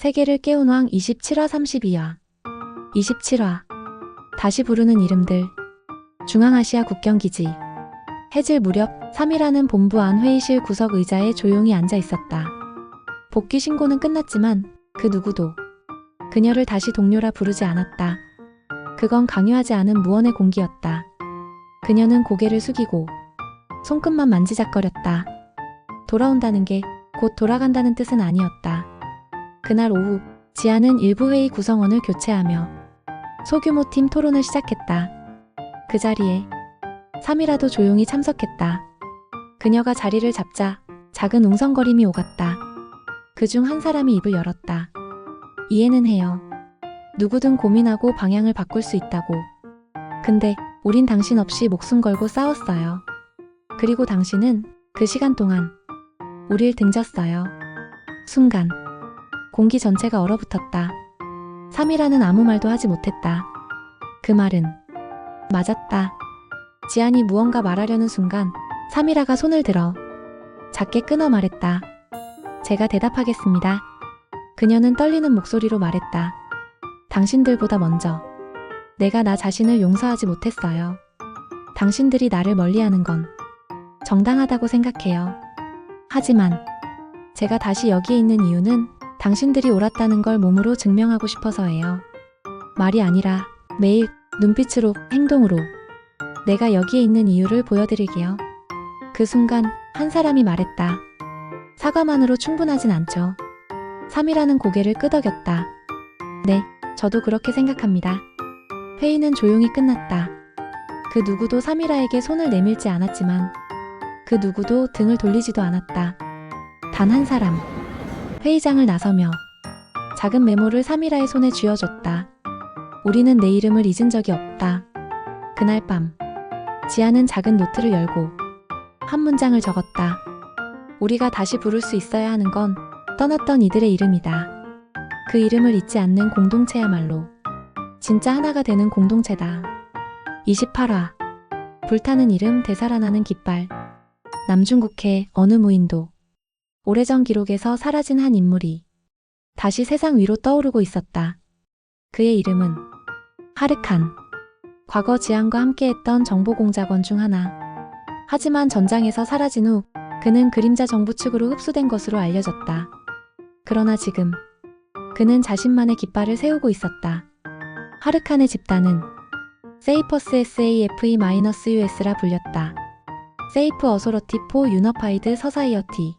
세계를 깨운 왕 27화 32화 27화 다시 부르는 이름들. 중앙아시아 국경기지. 해질 무렵 3이라는 본부 안 회의실 구석 의자에 조용히 앉아 있었다. 복귀 신고는 끝났지만 그 누구도 그녀를 다시 동료라 부르지 않았다. 그건 강요하지 않은 무언의 공기였다. 그녀는 고개를 숙이고 손끝만 만지작거렸다. 돌아온다는 게 곧 돌아간다는 뜻은 아니었다. 그날 오후 지아는 일부 회의 구성원을 교체하며 소규모 팀 토론을 시작했다. 그 자리에 3이라도 조용히 참석했다. 그녀가 자리를 잡자 작은 웅성거림이 오갔다. 그중 한 사람이 입을 열었다. 이해는 해요. 누구든 고민하고 방향을 바꿀 수 있다고. 근데 우린 당신 없이 목숨 걸고 싸웠어요. 그리고 당신은 그 시간 동안 우릴 등졌어요. 순간 공기 전체가 얼어붙었다. 3이라는 아무 말도 하지 못했다. 그 말은 맞았다. 지안이 무언가 말하려는 순간 3이라가 손을 들어 작게 끊어 말했다. 제가 대답하겠습니다. 그녀는 떨리는 목소리로 말했다. 당신들보다 먼저 내가 나 자신을 용서하지 못했어요. 당신들이 나를 멀리하는 건 정당하다고 생각해요. 하지만 제가 다시 여기에 있는 이유는 당신들이 옳았다는 걸 몸으로 증명하고 싶어서예요. 말이 아니라 매일 눈빛으로, 행동으로 내가 여기에 있는 이유를 보여드릴게요. 그 순간 한 사람이 말했다. 사과만으로 충분하진 않죠. 3이라는 고개를 끄덕였다. 네, 저도 그렇게 생각합니다. 회의는 조용히 끝났다. 그 누구도 3이라에게 손을 내밀지 않았지만 그 누구도 등을 돌리지도 않았다. 단 한 사람. 회의장을 나서며 작은 메모를 3이라의 손에 쥐어줬다. 우리는 내 이름을 잊은 적이 없다. 그날 밤 지아는 작은 노트를 열고 한 문장을 적었다. 우리가 다시 부를 수 있어야 하는 건 떠났던 이들의 이름이다. 그 이름을 잊지 않는 공동체야말로 진짜 하나가 되는 공동체다. 28화 불타는 이름 되살아나는 깃발. 남중국해 어느 무인도. 오래전 기록에서 사라진 한 인물이 다시 세상 위로 떠오르고 있었다. 그의 이름은 하르칸. 과거 지안과 함께했던 정보공작원 중 하나. 하지만 전장에서 사라진 후 그는 그림자 정부 측으로 흡수된 것으로 알려졌다. 그러나 지금 그는 자신만의 깃발을 세우고 있었다. 하르칸의 집단은 세이퍼스 SAFE-US라 불렸다. 세이프 어소러티 포 유너파이드 서사이어티.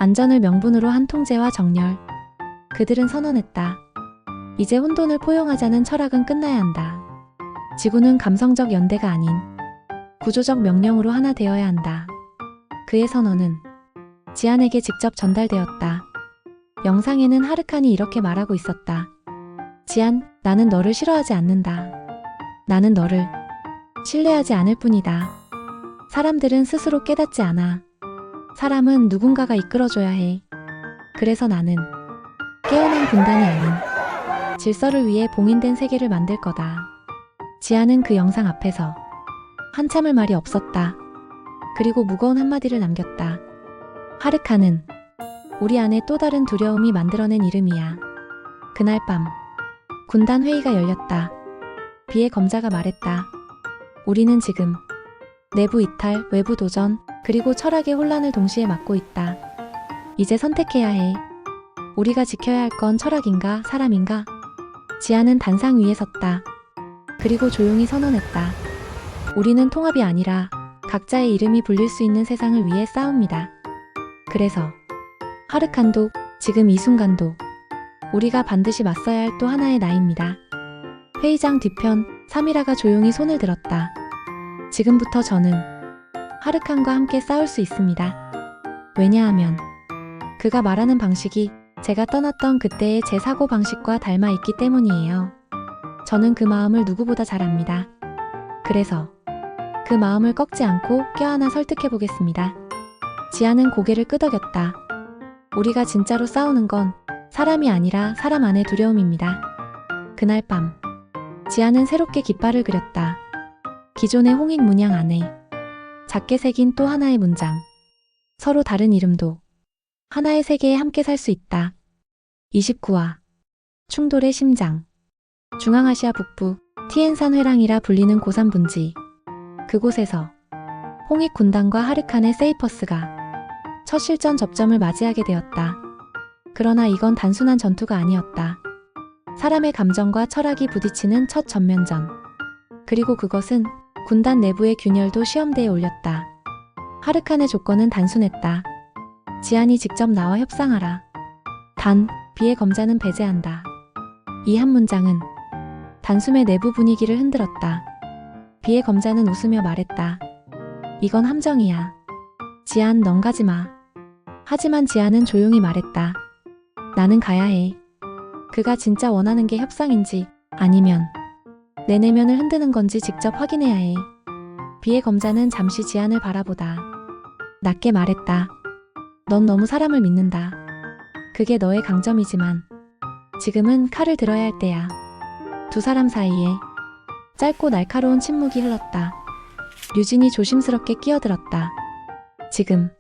안전을 명분으로 한 통제와 정렬. 그들은 선언했다. 이제 혼돈을 포용하자는 철학은 끝나야 한다. 지구는 감성적 연대가 아닌 구조적 명령으로 하나 되어야 한다. 그의 선언은 지안에게 직접 전달되었다. 영상에는 하르칸이 이렇게 말하고 있었다. 지안, 나는 너를 싫어하지 않는다. 나는 너를 신뢰하지 않을 뿐이다. 사람들은 스스로 깨닫지 않아. 사람은 누군가가 이끌어줘야 해. 그래서 나는 깨어난 군단이 아닌 질서를 위해 봉인된 세계를 만들 거다. 지아는 그 영상 앞에서 한참을 말이 없었다. 그리고 무거운 한마디를 남겼다. 하르칸은 우리 안에 또 다른 두려움이 만들어낸 이름이야. 그날 밤 군단 회의가 열렸다. 비의 검자가 말했다. 우리는 지금 내부 이탈, 외부 도전, 그리고 철학의 혼란을 동시에 맡고 있다. 이제 선택해야 해. 우리가 지켜야 할 건 철학인가, 사람인가? 지아는 단상 위에 섰다. 그리고 조용히 선언했다. 우리는 통합이 아니라 각자의 이름이 불릴 수 있는 세상을 위해 싸웁니다. 그래서 하르칸도 지금 이 순간도 우리가 반드시 맞서야 할 또 하나의 나입니다. 회의장 뒤편 3이라가 조용히 손을 들었다. 지금부터 저는 하르칸과 함께 싸울 수 있습니다. 왜냐하면 그가 말하는 방식이 제가 떠났던 그때의 제 사고방식과 닮아 있기 때문이에요. 저는 그 마음을 누구보다 잘 압니다. 그래서 그 마음을 꺾지 않고 껴안아 설득해 보겠습니다. 지아는 고개를 끄덕였다. 우리가 진짜로 싸우는 건 사람이 아니라 사람 안의 두려움입니다. 그날 밤 지아는 새롭게 깃발을 그렸다. 기존의 홍익 문양 안에 작게 새긴 또 하나의 문장. 서로 다른 이름도 하나의 세계에 함께 살 수 있다. 29화 충돌의 심장. 중앙아시아 북부 티엔산 회랑이라 불리는 고산 분지. 그곳에서 홍익 군단과 하르칸의 세이퍼스가 첫 실전 접점을 맞이하게 되었다. 그러나 이건 단순한 전투가 아니었다. 사람의 감정과 철학이 부딪히는 첫 전면전. 그리고 그것은 군단 내부의 균열도 시험대에 올렸다. 하르칸의 조건은 단순했다. 지안이 직접 나와 협상하라. 단, 비의 검자는 배제한다. 이 한 문장은 단숨에 내부 분위기를 흔들었다. 비의 검자는 웃으며 말했다. 이건 함정이야. 지안, 넌 가지 마. 하지만 지안은 조용히 말했다. 나는 가야 해. 그가 진짜 원하는 게 협상인지 아니면 내 내면을 흔드는 건지 직접 확인해야 해. 비의 검자는 잠시 지안을 바라보다 낮게 말했다. 넌 너무 사람을 믿는다. 그게 너의 강점이지만 지금은 칼을 들어야 할 때야. 두 사람 사이에 짧고 날카로운 침묵이 흘렀다. 류진이 조심스럽게 끼어들었다. 지금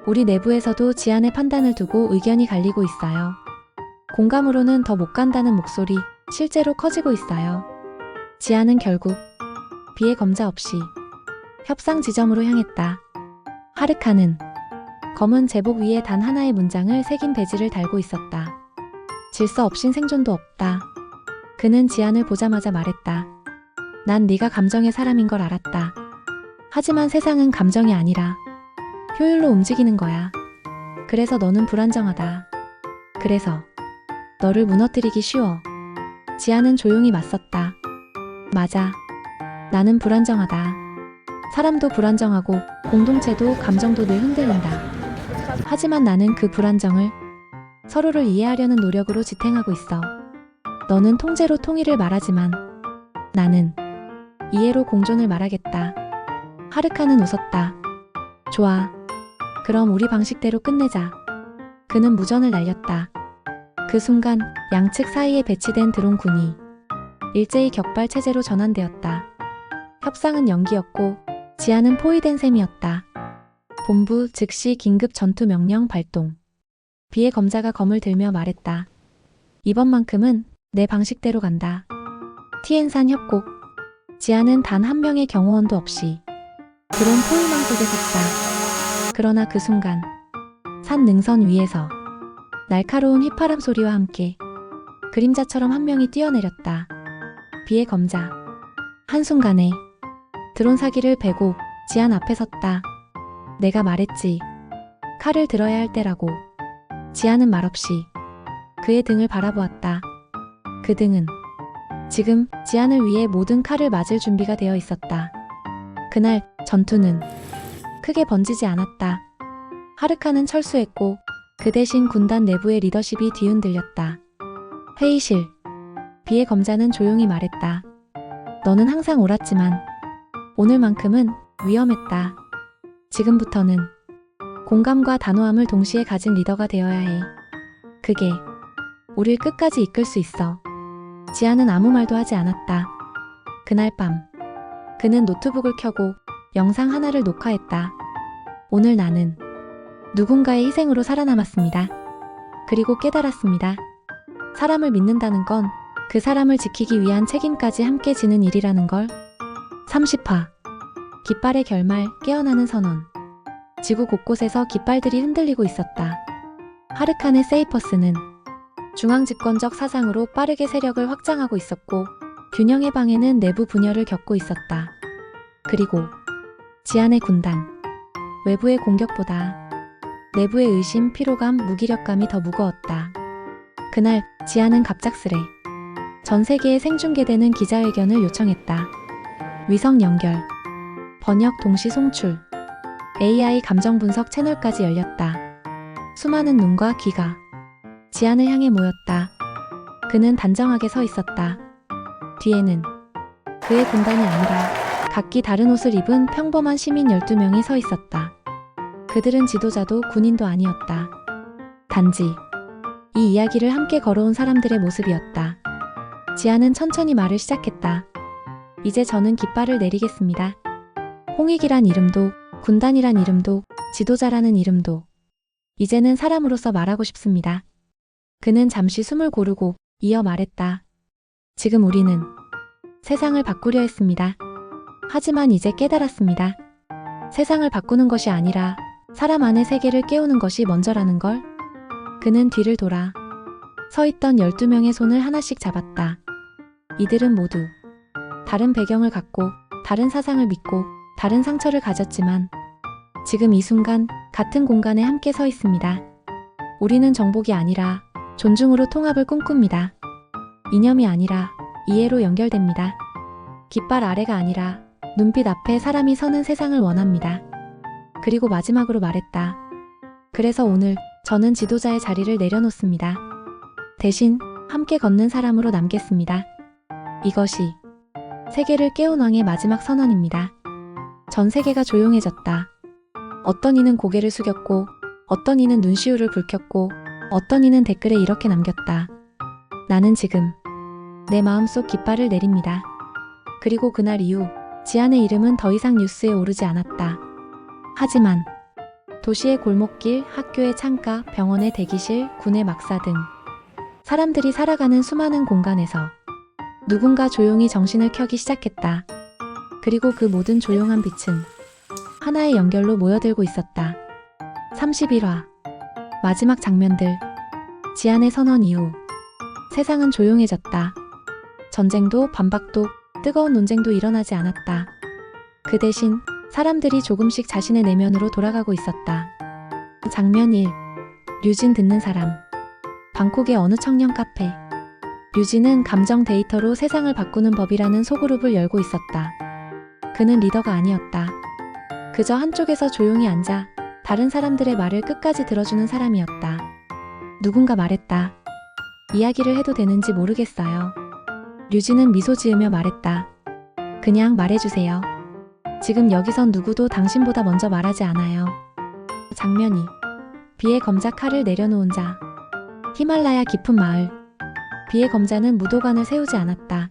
우리 내부에서도 지안의 판단을 두고 의견이 갈리고 있어요. 공감으로는 더 못 간다는 목소리 실제로 커지고 있어요. 지안은 결국 비의 검자 없이 협상 지점으로 향했다. 하르칸은 검은 제복 위에 단 하나의 문장을 새긴 배지를 달고 있었다. 질서 없인 생존도 없다. 그는 지안을 보자마자 말했다. 난 네가 감정의 사람인 걸 알았다. 하지만 세상은 감정이 아니라 효율로 움직이는 거야. 그래서 너는 불안정하다. 그래서 너를 무너뜨리기 쉬워. 지안은 조용히 맞섰다. 맞아. 나는 불안정하다. 사람도 불안정하고 공동체도 감정도 늘 흔들린다. 하지만 나는 그 불안정을 서로를 이해하려는 노력으로 지탱하고 있어. 너는 통제로 통일을 말하지만 나는 이해로 공존을 말하겠다. 하르칸은 웃었다. 좋아. 그럼 우리 방식대로 끝내자. 그는 무전을 날렸다. 그 순간 양측 사이에 배치된 드론군이 일제히 격발 체제로 전환되었다. 협상은 연기였고 지안은 포위된 셈이었다. 본부 즉시 긴급 전투 명령 발동. 비의 검자가 검을 들며 말했다. 이번만큼은 내 방식대로 간다. 티엔산 협곡. 지안은 단 한 명의 경호원도 없이 드론 포위망 속에 섰다. 그러나 그 순간 산 능선 위에서 날카로운 휘파람 소리와 함께 그림자처럼 한 명이 뛰어내렸다. 비의 검자. 한순간에 드론 사기를 베고 지안 앞에 섰다. 내가 말했지. 칼을 들어야 할 때라고. 지안은 말없이 그의 등을 바라보았다. 그 등은 지금 지안을 위해 모든 칼을 맞을 준비가 되어 있었다. 그날 전투는 크게 번지지 않았다. 하르칸은 철수했고 그 대신 군단 내부의 리더십이 뒤흔들렸다. 회의실. 비의 검자는 조용히 말했다. 너는 항상 옳았지만 오늘만큼은 위험했다. 지금부터는 공감과 단호함을 동시에 가진 리더가 되어야 해. 그게 우릴 끝까지 이끌 수 있어. 지안은 아무 말도 하지 않았다. 그날 밤 그는 노트북을 켜고 영상 하나를 녹화했다. 오늘 나는 누군가의 희생으로 살아남았습니다. 그리고 깨달았습니다. 사람을 믿는다는 건 그 사람을 지키기 위한 책임까지 함께 지는 일이라는 걸. 30화 깃발의 결말, 깨어나는 선언. 지구 곳곳에서 깃발들이 흔들리고 있었다. 하르칸의 세이퍼스는 중앙집권적 사상으로 빠르게 세력을 확장하고 있었고 균형의 방해는 내부 분열을 겪고 있었다. 그리고 지안의 군단. 외부의 공격보다 내부의 의심, 피로감, 무기력감이 더 무거웠다. 그날 지안은 갑작스레 전 세계에 생중계되는 기자회견을 요청했다. 위성 연결, 번역 동시 송출, AI 감정 분석 채널까지 열렸다. 수많은 눈과 귀가 지안을 향해 모였다. 그는 단정하게 서 있었다. 뒤에는 그의 군단이 아니라 각기 다른 옷을 입은 평범한 시민 12명이 서 있었다. 그들은 지도자도 군인도 아니었다. 단지 이 이야기를 함께 걸어온 사람들의 모습이었다. 지안은 천천히 말을 시작했다. 이제 저는 깃발을 내리겠습니다. 홍익이란 이름도, 군단이란 이름도, 지도자라는 이름도 이제는 사람으로서 말하고 싶습니다. 그는 잠시 숨을 고르고 이어 말했다. 지금 우리는 세상을 바꾸려 했습니다. 하지만 이제 깨달았습니다. 세상을 바꾸는 것이 아니라 사람 안의 세계를 깨우는 것이 먼저라는 걸. 그는 뒤를 돌아 서 있던 12명의 손을 하나씩 잡았다. 이들은 모두 다른 배경을 갖고 다른 사상을 믿고 다른 상처를 가졌지만 지금 이 순간 같은 공간에 함께 서 있습니다. 우리는 정복이 아니라 존중으로 통합을 꿈꿉니다. 이념이 아니라 이해로 연결됩니다. 깃발 아래가 아니라 눈빛 앞에 사람이 서는 세상을 원합니다. 그리고 마지막으로 말했다. 그래서 오늘 저는 지도자의 자리를 내려놓습니다. 대신 함께 걷는 사람으로 남겠습니다. 이것이 세계를 깨운 왕의 마지막 선언입니다. 전 세계가 조용해졌다. 어떤 이는 고개를 숙였고 어떤 이는 눈시울을 붉혔고 어떤 이는 댓글에 이렇게 남겼다. 나는 지금 내 마음속 깃발을 내립니다. 그리고 그날 이후 지안의 이름은 더 이상 뉴스에 오르지 않았다. 하지만 도시의 골목길, 학교의 창가, 병원의 대기실, 군의 막사 등 사람들이 살아가는 수많은 공간에서 누군가 조용히 정신을 켜기 시작했다. 그리고 그 모든 조용한 빛은 하나의 연결로 모여들고 있었다. 31화 마지막 장면들. 지안의 선언 이후 세상은 조용해졌다. 전쟁도 반박도 뜨거운 논쟁도 일어나지 않았다. 그 대신 사람들이 조금씩 자신의 내면으로 돌아가고 있었다. 장면 1. 류진 듣는 사람. 방콕의 어느 청년 카페. 류진은 감정 데이터로 세상을 바꾸는 법이라는 소그룹을 열고 있었다. 그는 리더가 아니었다. 그저 한쪽에서 조용히 앉아 다른 사람들의 말을 끝까지 들어주는 사람이었다. 누군가 말했다. 이야기를 해도 되는지 모르겠어요. 류진은 미소 지으며 말했다. 그냥 말해주세요. 지금 여기선 누구도 당신보다 먼저 말하지 않아요. 장면 2. 비의 검자 칼을 내려놓은 자. 히말라야 깊은 마을. 비의 검자는 무도관을 세우지 않았다.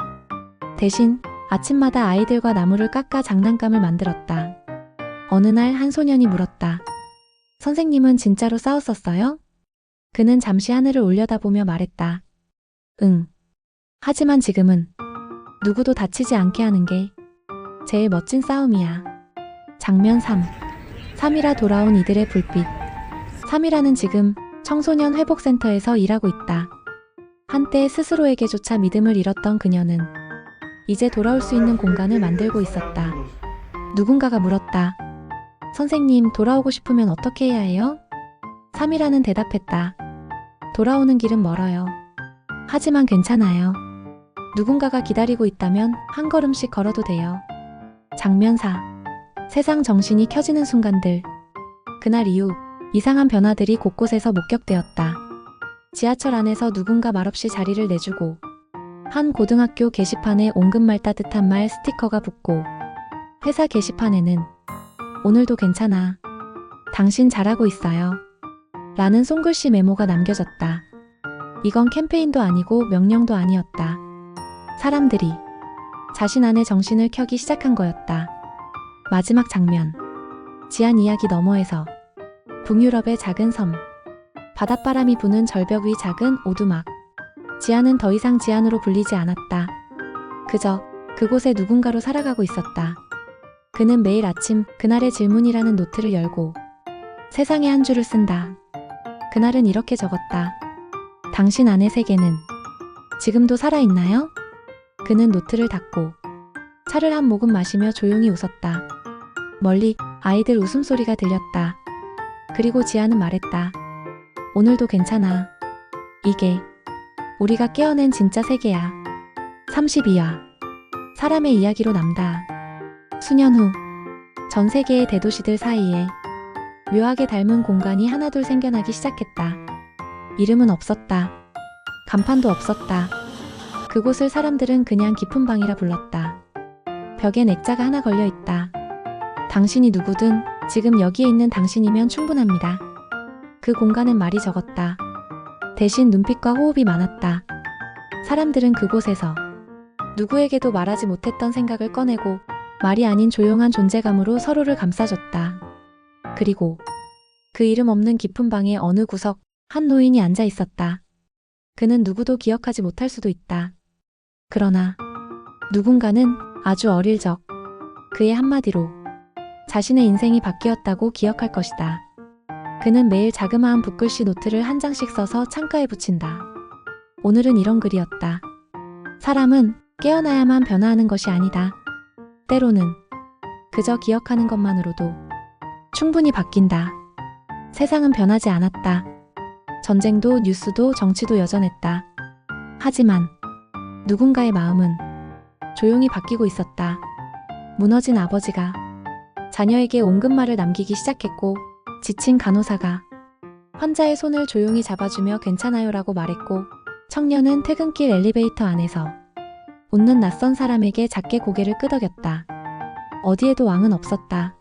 대신 아침마다 아이들과 나무를 깎아 장난감을 만들었다. 어느 날 한 소년이 물었다. 선생님은 진짜로 싸웠었어요? 그는 잠시 하늘을 올려다보며 말했다. 응. 하지만 지금은 누구도 다치지 않게 하는 게 제일 멋진 싸움이야. 장면 3. 3이라 돌아온 이들의 불빛. 3이라는 지금 청소년 회복센터에서 일하고 있다. 한때 스스로에게조차 믿음을 잃었던 그녀는 이제 돌아올 수 있는 공간을 만들고 있었다. 누군가가 물었다. 선생님, 돌아오고 싶으면 어떻게 해야 해요? 3이라는 대답했다. 돌아오는 길은 멀어요. 하지만 괜찮아요. 누군가가 기다리고 있다면 한 걸음씩 걸어도 돼요. 장면 4. 세상 정신이 켜지는 순간들. 그날 이후 이상한 변화들이 곳곳에서 목격되었다. 지하철 안에서 누군가 말없이 자리를 내주고 한 고등학교 게시판에 옹금말 따뜻한 말 스티커가 붙고 회사 게시판에는 오늘도 괜찮아. 당신 잘하고 있어요. 라는 손글씨 메모가 남겨졌다. 이건 캠페인도 아니고 명령도 아니었다. 사람들이 자신 안의 정신을 켜기 시작한 거였다. 마지막 장면. 지안 이야기 너머에서 북유럽의 작은 섬. 바닷바람이 부는 절벽 위 작은 오두막. 지안은 더 이상 지안으로 불리지 않았다. 그저 그곳에 누군가로 살아가고 있었다. 그는 매일 아침 그날의 질문이라는 노트를 열고 세상에 한 줄을 쓴다. 그날은 이렇게 적었다. 당신 안의 세계는 지금도 살아있나요? 그는 노트를 닫고 차를 한 모금 마시며 조용히 웃었다. 멀리 아이들 웃음소리가 들렸다. 그리고 지아는 말했다. 오늘도 괜찮아. 이게 우리가 깨어낸 진짜 세계야. 32화 사람의 이야기로 남다. 수년 후 전 세계의 대도시들 사이에 묘하게 닮은 공간이 하나둘 생겨나기 시작했다. 이름은 없었다. 간판도 없었다. 그곳을 사람들은 그냥 깊은 방이라 불렀다. 벽엔 액자가 하나 걸려있다. 당신이 누구든 지금 여기에 있는 당신이면 충분합니다. 그 공간엔 말이 적었다. 대신 눈빛과 호흡이 많았다. 사람들은 그곳에서 누구에게도 말하지 못했던 생각을 꺼내고 말이 아닌 조용한 존재감으로 서로를 감싸줬다. 그리고 그 이름 없는 깊은 방의 어느 구석 한 노인이 앉아 있었다. 그는 누구도 기억하지 못할 수도 있다. 그러나 누군가는 아주 어릴 적 그의 한마디로 자신의 인생이 바뀌었다고 기억할 것이다. 그는 매일 자그마한 붓글씨 노트를 한 장씩 써서 창가에 붙인다. 오늘은 이런 글이었다. 사람은 깨어나야만 변화하는 것이 아니다. 때로는 그저 기억하는 것만으로도 충분히 바뀐다. 세상은 변하지 않았다. 전쟁도 뉴스도 정치도 여전했다. 하지만 누군가의 마음은 조용히 바뀌고 있었다. 무너진 아버지가 자녀에게 온근말을 남기기 시작했고, 지친 간호사가 환자의 손을 조용히 잡아주며 괜찮아요라고 말했고, 청년은 퇴근길 엘리베이터 안에서 웃는 낯선 사람에게 작게 고개를 끄덕였다. 어디에도 왕은 없었다.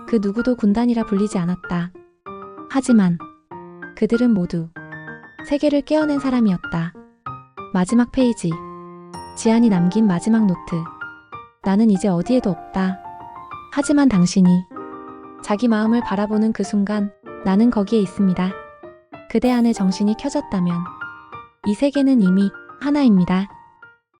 그 누구도 군단이라 불리지 않았다. 하지만 그들은 모두 세계를 깨어낸 사람이었다. 마지막 페이지. 지안이 남긴 마지막 노트. 나는 이제 어디에도 없다. 하지만 당신이 자기 마음을 바라보는 그 순간 나는 거기에 있습니다. 그대 안에 정신이 켜졌다면 이 세계는 이미 하나입니다.